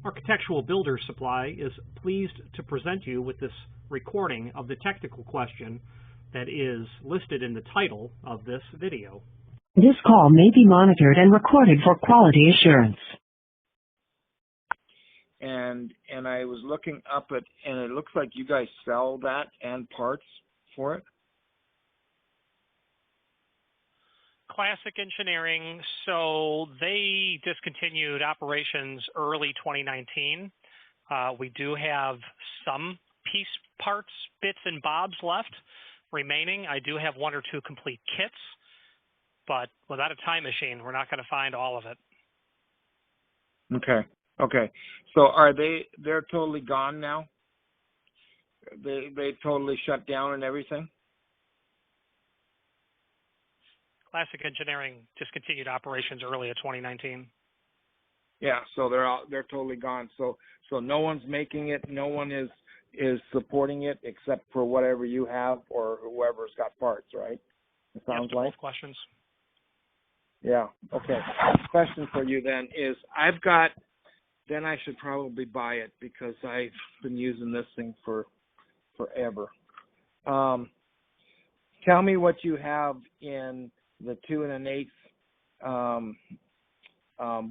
Architectural Builder Supply is pleased to present you with this recording of the technical question that is listed in the title of this video. This call may be monitored and recorded for quality assurance. And I was looking up at, and it looks like you guys sell that and parts for it. Classic Engineering, so they discontinued operations early 2019. We do have some piece parts, bits and bobs left remaining. I do have one or two complete kits, but without a time machine, we're not going to find all of it. Okay. So they're totally gone now? They totally shut down and everything? Classic Engineering discontinued operations early in 2019. Yeah, so they're totally gone. So no one's making it, no one is supporting it except for whatever you have or whoever's got parts, right? It sounds like. Both questions. Yeah. Okay. Question for you then is then I should probably buy it because I've been using this thing for forever. Tell me what you have in the 2 1/8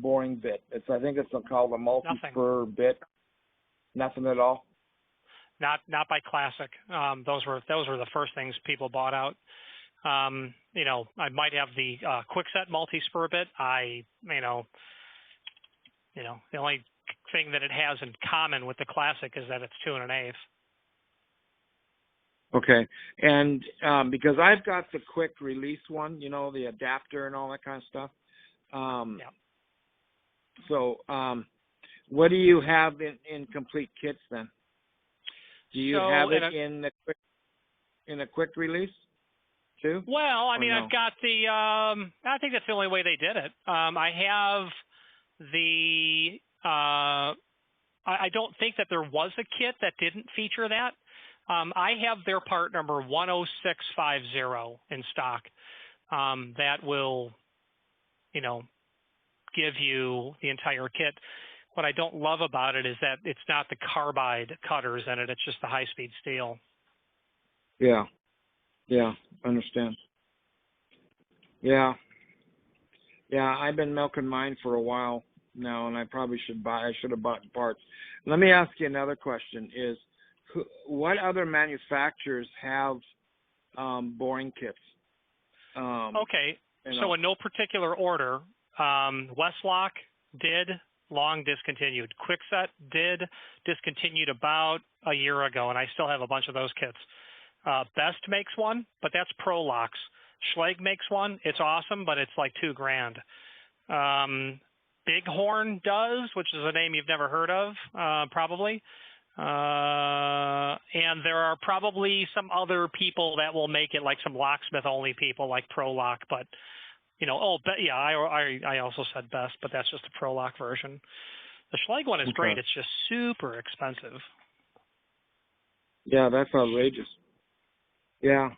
boring bit. I think it's called a multi-spur bit. Nothing at all. Not by Classic. Those were the first things people bought out. I might have the Quickset multi-spur bit. The only thing that it has in common with the Classic is that it's 2 1/8. Okay, and because I've got the quick release one, the adapter and all that kind of stuff. Yeah. So, what do you have in complete kits then? Do you have it in a quick release too? Well, I've got the. I think that's the only way they did it. I have the. I don't think that there was a kit that didn't feature that. I have their part number 10650 in stock. That will, give you the entire kit. What I don't love about it is that it's not the carbide cutters in it. It's just the high-speed steel. Yeah, I understand. Yeah, I've been milking mine for a while now, and I should have bought parts. Let me ask you another question is, what other manufacturers have boring kits? Okay, so in no particular order, Westlock did, long discontinued. Quickset did, discontinued about a year ago, and I still have a bunch of those kits. Best makes one, but that's Prolux. Schlage makes one. It's awesome, but it's like $2,000. Bighorn does, which is a name you've never heard of, probably. And there are probably some other people that will make it, like some locksmith only people like Prolock, but I also said Best, but that's just a Prolock version. The Schlage one is great. It's just super expensive. Yeah, that's outrageous. Yeah.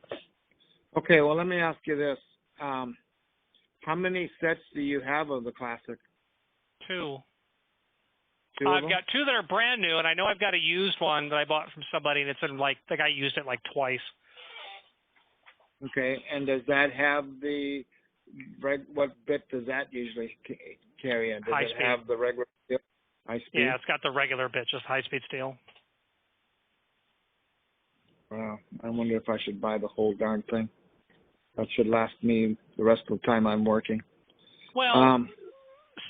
Okay, well, let me ask you this. How many sets do you have of the Classic? 2. I've got 2 that are brand new, and I know I've got a used one that I bought from somebody, and it's in the guy used it twice. Okay, and does that have what bit does that usually carry in? Does it have the regular steel? High speed? Yeah, it's got the regular bit, just high-speed steel. Wow, I wonder if I should buy the whole darn thing. That should last me the rest of the time I'm working. Well,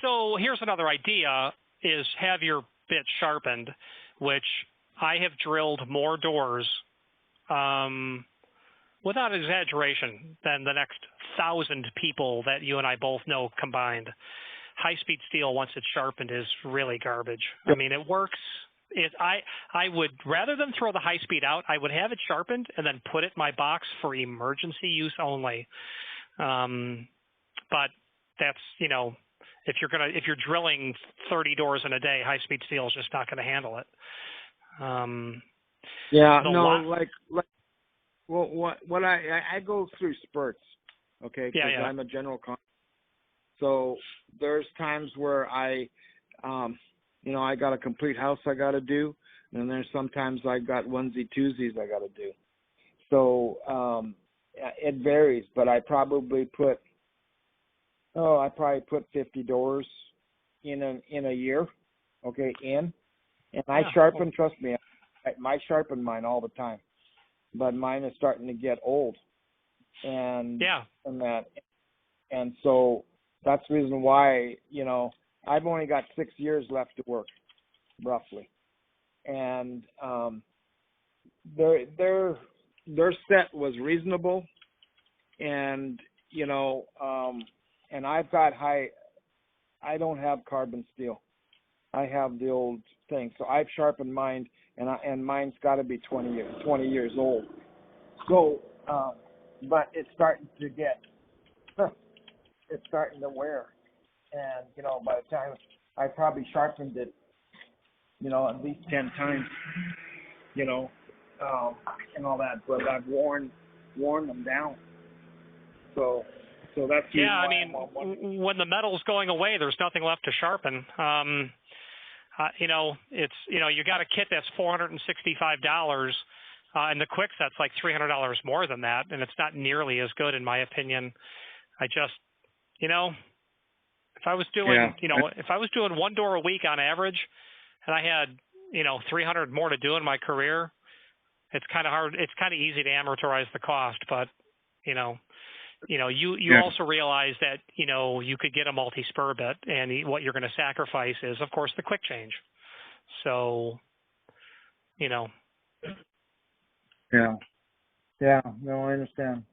so here's another idea. Is have your bit sharpened, which I have drilled more doors, without exaggeration, than the next 1,000 people that you and I both know combined. High-speed steel, once it's sharpened, is really garbage. Yep. It works. I would, rather than throw the high-speed out, I would have it sharpened and then put it in my box for emergency use only. But that's, if you're drilling 30 doors in a day, high-speed steel is just not going to handle it. What I go through spurts, okay? Because I'm a general contractor. So there's times where I got a complete house I got to do, and then sometimes I got onesie twosies I got to do. So it varies, but I probably put 50 doors in a year, okay, and I sharpen. Trust me, I sharpen mine all the time, but mine is starting to get old, and so that's the reason why I've only got 6 years left to work, roughly, and their set was reasonable, and and I've got I don't have carbon steel. I have the old thing, so I've sharpened mine, and mine's got to be 20 years old. So, but it's starting to it's starting to wear, and by the time I probably sharpened it, at least 10 times, and all that, but I've worn them down. So that's I mean, when the metal's going away, there's nothing left to sharpen. It's you got a kit that's $465, and the Kwikset's like $300 more than that, and it's not nearly as good in my opinion. I just, if I was doing, if I was doing 1 door a week on average, and I had, 300 more to do in my career, it's kind of hard. It's kind of easy to amortize the cost, but you also realize that, you could get a multi-spur bit, and what you're going to sacrifice is, of course, the quick change. So, Yeah, no, I understand.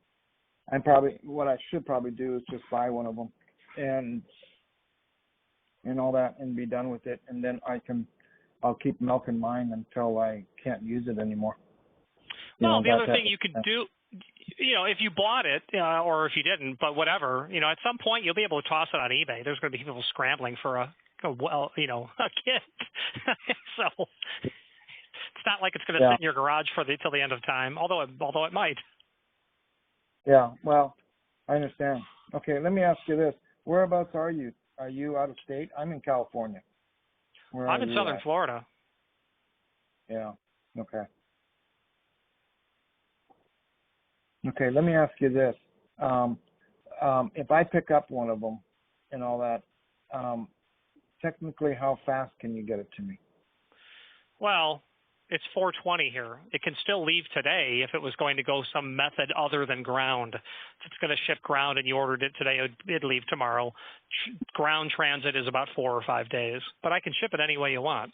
What I should probably do is just buy one of them and all that and be done with it. And then I'll keep milking mine until I can't use it anymore. Well, the other thing you could do, if you bought it, or if you didn't, but whatever, at some point you'll be able to toss it on eBay. There's going to be people scrambling for a kit. So it's not like it's going to sit in your garage till the end of time, although it might. Yeah, well, I understand. Okay, let me ask you this. Whereabouts are you? Are you out of state? I'm in California. I'm in southern Florida. Yeah, okay. Okay, let me ask you this. If I pick up one of them and all that, technically how fast can you get it to me? Well, it's 420 here. It can still leave today if it was going to go some method other than ground. If it's going to ship ground and you ordered it today, it'd leave tomorrow. Ground transit is about 4 or 5 days, but I can ship it any way you want,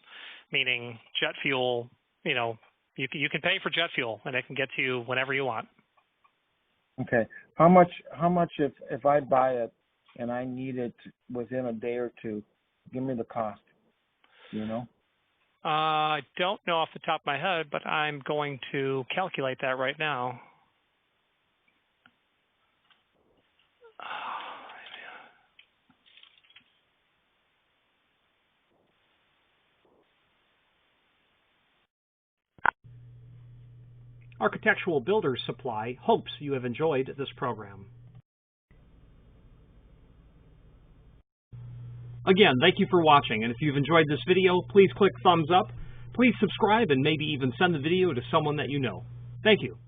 meaning jet fuel, you can pay for jet fuel and it can get to you whenever you want. Okay. How much if I buy it and I need it within a day or two, give me the cost, I don't know off the top of my head, but I'm going to calculate that right now. Architectural Builders Supply hopes you have enjoyed this program. Again, thank you for watching, and if you've enjoyed this video, please click thumbs up, please subscribe, and maybe even send the video to someone that you know. Thank you.